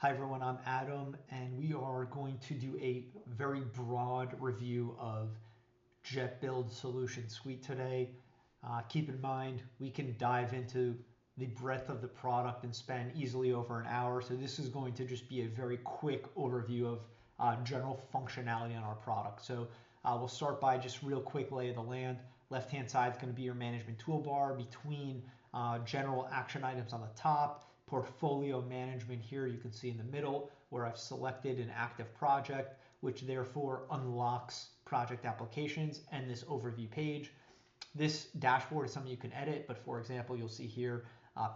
Hi everyone, I'm Adam, and we are going to do a very broad review of Jet.Build solution suite today. Keep in mind, we can dive into the breadth of the product and spend easily over an hour. So this is going to just be a very quick overview of general functionality on our product. So we'll start by just real quick lay of the land. Left-hand side is going to be your management toolbar between general action items on the top, portfolio management here you can see in the middle where I've selected an active project, which therefore unlocks project applications and this overview page. This dashboard is something you can edit, but for example, you'll see here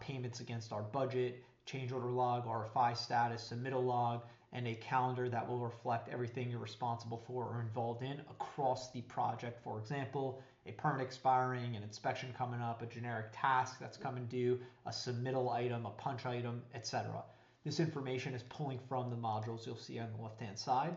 payments against our budget, change order log, RFI status, submittal log, and a calendar that will reflect everything you're responsible for or involved in across the project. For example, a permit expiring, an inspection coming up, a generic task that's coming due, a submittal item, a punch item, etc. This information is pulling from the modules you'll see on the left-hand side.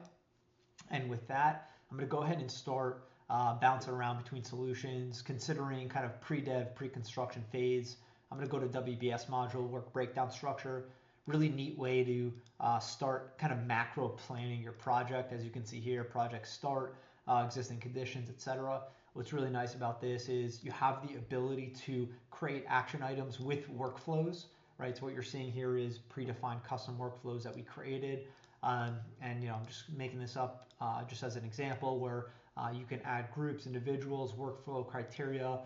And with that, I'm going to go ahead and start bouncing around between solutions, considering kind of pre-dev, pre-construction phase. I'm going to go to WBS module, work breakdown structure. Really neat way to start kind of macro planning your project. As you can see here, project start, existing conditions, etc. What's really nice about this is you have the ability to create action items with workflows, right? So what you're seeing here is predefined custom workflows that we created. And I'm just making this up just as an example where you can add groups, individuals, workflow criteria,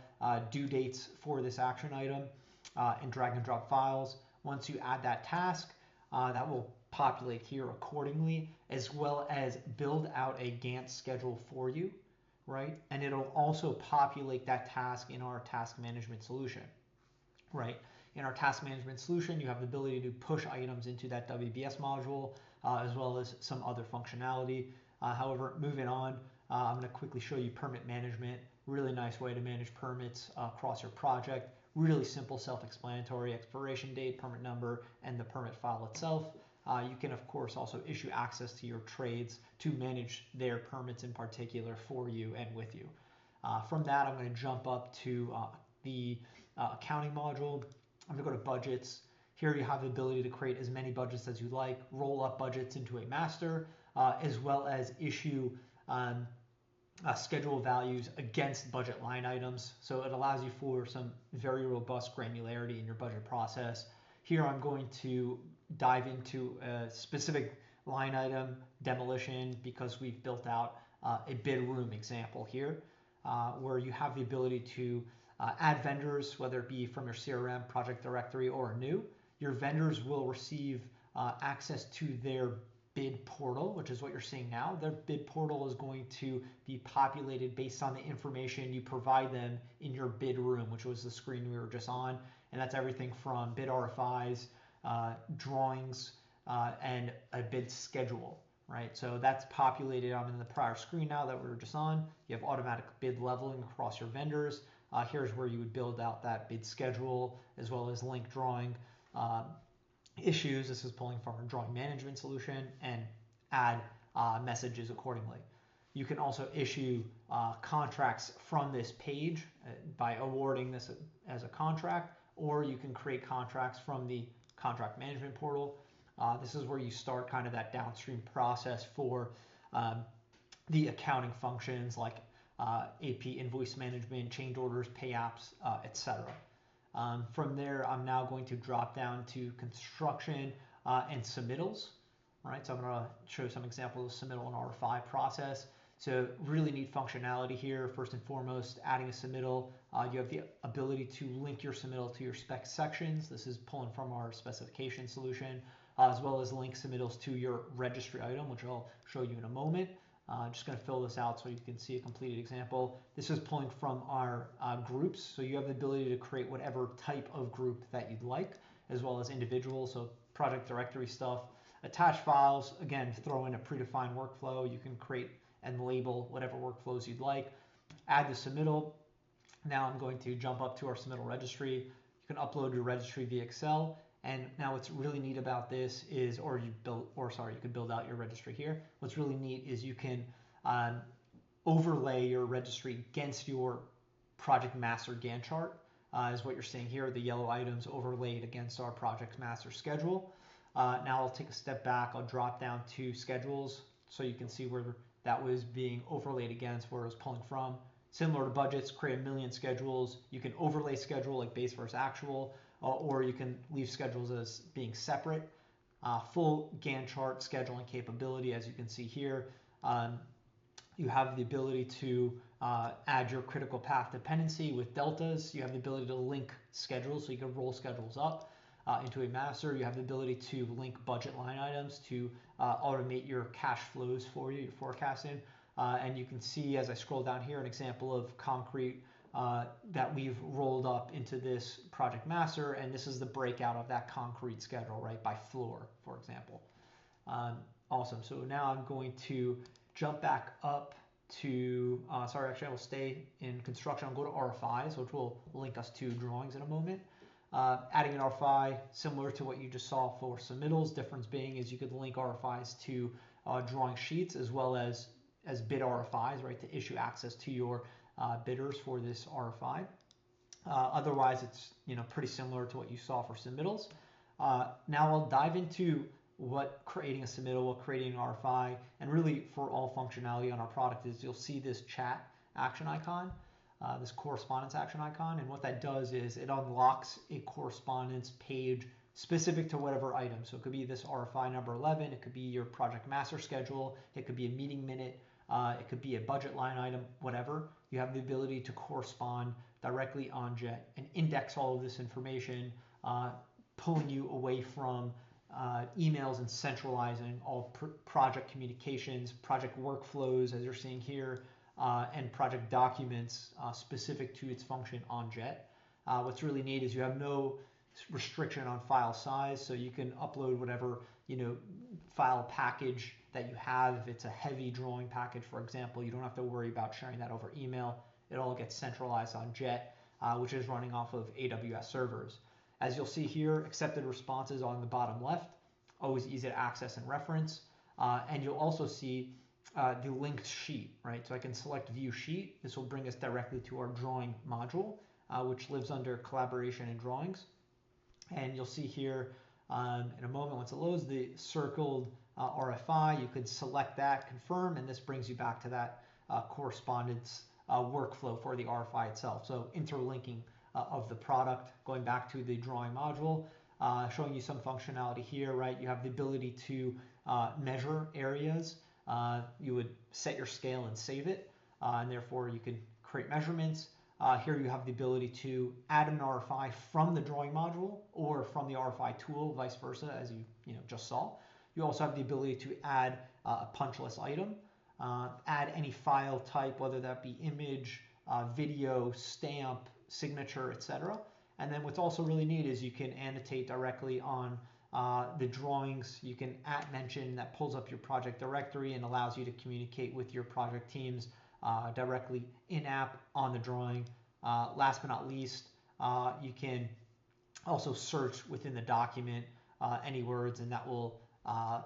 due dates for this action item, and drag and drop files. Once you add that task, that will populate here accordingly, as well as build out a Gantt schedule for you, right? And it'll also populate that task in our task management solution, right? In our task management solution, you have the ability to push items into that WBS module, as well as some other functionality. However, moving on, I'm going to quickly show you permit management. Really nice way to manage permits across your project. Really simple, self-explanatory: expiration date, permit number, and the permit file itself. You can, of course, also issue access to your trades to manage their permits in particular for you and with you. From that, I'm going to jump up to the accounting module. I'm going to go to budgets. Here you have the ability to create as many budgets as you like, roll up budgets into a master, as well as issue schedule values against budget line items. So it allows you for some very robust granularity in your budget process. Here I'm going to dive into a specific line item, demolition, because we've built out a bid room example here, where you have the ability to add vendors, whether it be from your CRM, project directory, or new. Your vendors will receive access to their bid portal, which is what you're seeing now. Their bid portal is going to be populated based on the information you provide them in your bid room, which was the screen we were just on. And that's everything from bid RFIs, drawings, and a bid schedule, right? So that's populated. I'm in the prior screen now that we were just on. You have automatic bid leveling across your vendors. Here's where you would build out that bid schedule, as well as link drawing issues. This is pulling from our drawing management solution, and add messages accordingly. You can also issue contracts from this page by awarding this as a contract, or you can create contracts from the contract management portal. This is where you start kind of that downstream process for the accounting functions like AP invoice management, change orders, pay apps, etc. From there, I'm now going to drop down to construction and submittals. Right, so I'm going to show some examples of submittal and RFI process. So really neat functionality here. First and foremost, adding a submittal. You have the ability to link your submittal to your spec sections. This is pulling from our specification solution, as well as link submittals to your registry item, which I'll show you in a moment. Just going to fill this out so you can see a completed example. This is pulling from our groups, so you have the ability to create whatever type of group that you'd like, as well as individuals, so project directory stuff. Attach files, again, throw in a predefined workflow. You can create and label whatever workflows you'd like. Add the submittal. Now I'm going to jump up to our submittal registry. You can upload your registry via Excel. And now what's really neat about this is, you can build out your registry here. What's really neat is you can overlay your registry against your project master Gantt chart, is what you're seeing here, the yellow items overlaid against our project master schedule. Now I'll take a step back. I'll drop down to schedules so you can see where that was being overlaid against, where it was pulling from. Similar to budgets, create a million schedules. You can overlay schedule like base versus actual, or you can leave schedules as being separate. Full Gantt chart scheduling capability, as you can see here. You have the ability to add your critical path dependency with deltas. You have the ability to link schedules, so you can roll schedules up into a master. You have the ability to link budget line items to automate your cash flows for you, your forecasting. And you can see as I scroll down here an example of concrete that we've rolled up into this project master, and this is the breakout of that concrete schedule, right, by floor, for example. Awesome. So now I'm going to jump back up to, sorry, actually I will stay in construction. I'll go to RFIs, which will link us to drawings in a moment. Adding an RFI, similar to what you just saw for submittals, difference being is you could link RFIs to drawing sheets as well as bid RFIs, right, to issue access to your bidders for this RFI. Otherwise, it's pretty similar to what you saw for submittals. Now I'll dive into what creating a submittal, what creating an RFI, and really for all functionality on our product is you'll see this chat action icon, this correspondence action icon, and what that does is it unlocks a correspondence page specific to whatever item. So it could be this RFI number 11, it could be your project master schedule, it could be a meeting minute, it could be a budget line item, whatever. You have the ability to correspond directly on Jet and index all of this information, pulling you away from emails and centralizing all project communications, project workflows, as you're seeing here, and project documents specific to its function on Jet. What's really neat is you have no restriction on file size, so you can upload whatever file package that you have. If it's a heavy drawing package, for example, you don't have to worry about sharing that over email. It all gets centralized on Jet, which is running off of AWS servers. As you'll see here, accepted responses on the bottom left, always easy to access and reference. And you'll also see the linked sheet, right? So I can select view sheet. This will bring us directly to our drawing module, which lives under collaboration and drawings. And you'll see here in a moment, once it loads, the circled RFI, you could select that, confirm, and this brings you back to that correspondence workflow for the RFI itself. So interlinking of the product, going back to the drawing module, showing you some functionality here, right? You have the ability to measure areas. You would set your scale and save it, and therefore you can create measurements. Here you have the ability to add an RFI from the drawing module or from the RFI tool, vice versa, as you just saw. You also have the ability to add a punch list item, add any file type, whether that be image, video, stamp, signature, etc. And then what's also really neat is you can annotate directly on the drawings. You can @mention that pulls up your project directory and allows you to communicate with your project teams directly in-app on the drawing. Last but not least, you can also search within the document any words, and that will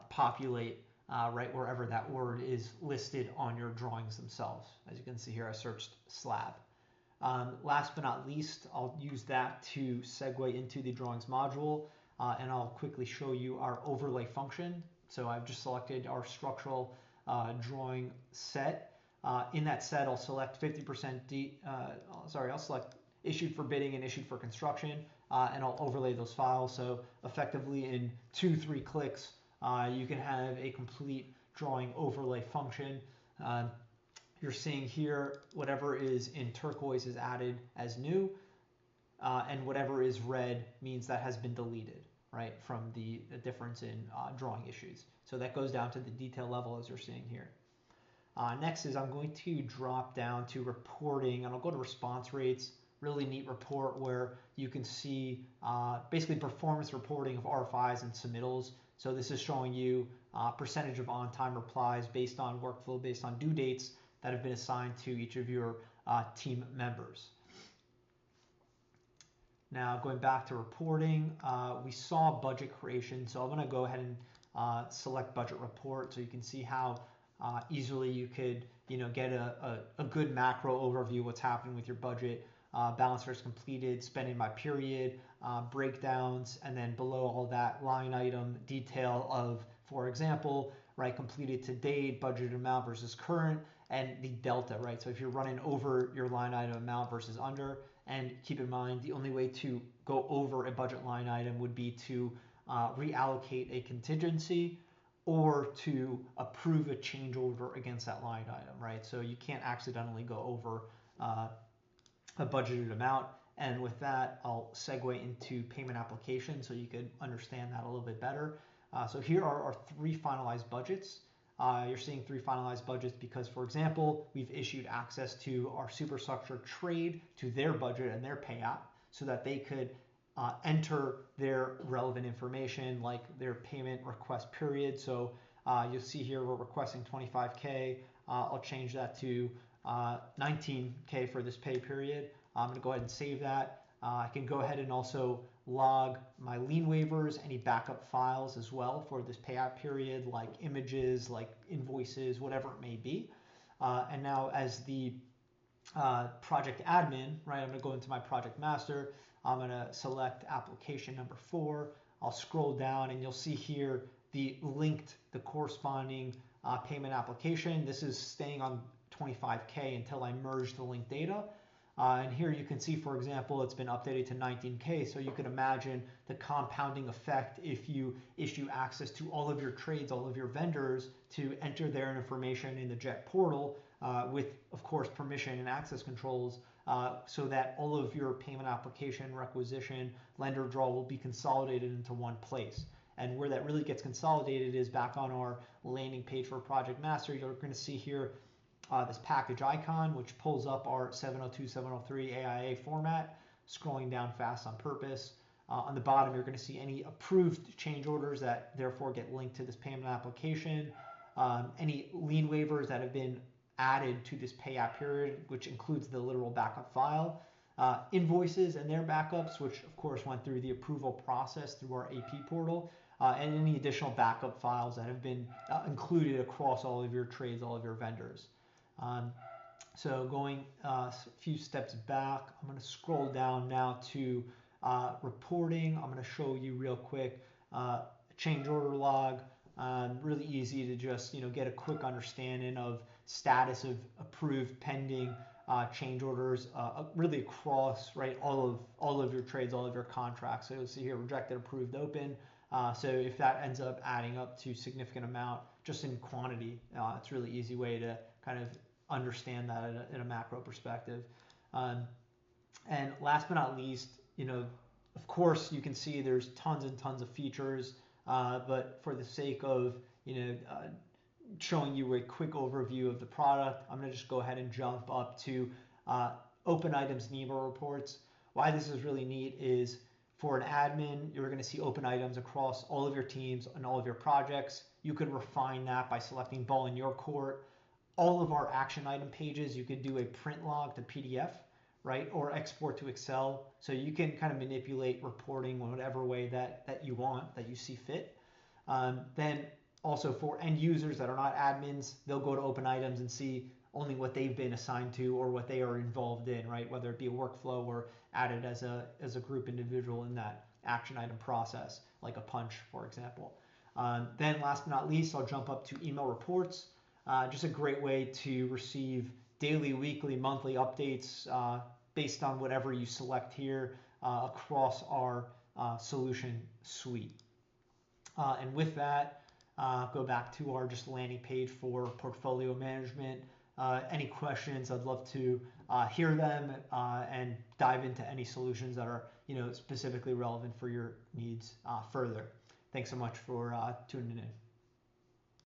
populate right wherever that word is listed on your drawings themselves. As you can see here, I searched slab. Last but not least, I'll use that to segue into the drawings module, and I'll quickly show you our overlay function. So I've just selected our structural drawing set. In that set, I'll select 50%, I'll select issued for bidding and issued for construction, and I'll overlay those files. So effectively in 2-3 clicks, you can have a complete drawing overlay function. You're seeing here, whatever is in turquoise is added as new, and whatever is red means that has been deleted, right, from the difference in drawing issues. So that goes down to the detail level as you're seeing here. Next is I'm going to drop down to reporting, and I'll go to response rates. Really neat report where you can see basically performance reporting of RFIs and submittals. So this is showing you percentage of on-time replies based on workflow, based on due dates that have been assigned to each of your team members. Now going back to reporting, we saw budget creation. So I'm going to go ahead and select budget report so you can see how easily you could get a good macro overview of what's happening with your budget. balance versus completed, spending by period, breakdowns, and then below all that line item detail of, for example, right, completed to date, budgeted amount versus current, and the delta, right? So if you're running over your line item amount versus under, and keep in mind the only way to go over a budget line item would be to reallocate a contingency or to approve a change order against that line item, right? So you can't accidentally go over a budgeted amount. And with that, I'll segue into payment application so you could understand that a little bit better. So here are our 3 finalized budgets. You're seeing 3 finalized budgets because, for example, we've issued access to our superstructure trade to their budget and their pay app so that they could enter their relevant information like their payment request period. So you'll see here we're requesting 25K. I'll change that to 19K for this pay period. I'm going to go ahead and save that. I can go ahead and also log my lien waivers, any backup files as well for this payout period, like images, like invoices, whatever it may be. And now as the project admin, right, I'm going to go into my project master. I'm going to select application number 4. I'll scroll down and you'll see here the corresponding payment application. This is staying on 25K until I merge the linked data. And here you can see, for example, it's been updated to 19K. So you can imagine the compounding effect if you issue access to all of your trades, all of your vendors to enter their information in the Jet portal with, of course, permission and access controls so that all of your payment application, requisition, lender draw will be consolidated into one place. And where that really gets consolidated is back on our landing page for Project Master. You're going to see here this package icon, which pulls up our 702, 703 AIA format, scrolling down fast on purpose. On the bottom, you're going to see any approved change orders that therefore get linked to this payment application, any lien waivers that have been added to this payout period, which includes the literal backup file, invoices and their backups, which of course went through the approval process through our AP portal, and any additional backup files that have been included across all of your trades, all of your vendors. So going a few steps back, I'm going to scroll down now to reporting. I'm going to show you real quick change order log. Really easy to just get a quick understanding of status of approved, pending change orders, really across all of your trades, all of your contracts. So you'll see here rejected, approved, open. So if that ends up adding up to significant amount just in quantity, it's a really easy way to kind of understand that in a macro perspective. And last but not least, of course you can see there's tons and tons of features, but for the sake of showing you a quick overview of the product, I'm going to just go ahead and jump up to open items NEMA reports. Why this is really neat is for an admin, you're going to see open items across all of your teams and all of your projects. You could refine that by selecting ball in your court. All of our action item pages, you could do a print log to PDF, right, or export to Excel. So you can kind of manipulate reporting in whatever way that you want, that you see fit. Then also for end users that are not admins, they'll go to open items and see only what they've been assigned to or what they are involved in, right, whether it be a workflow or added as a group individual in that action item process, like a punch, for example. Then last but not least, I'll jump up to email reports. Just a great way to receive daily, weekly, monthly updates based on whatever you select here across our solution suite. And with that, go back to our just landing page for portfolio management. Any questions, I'd love to hear them and dive into any solutions that are specifically relevant for your needs further. Thanks so much for tuning in.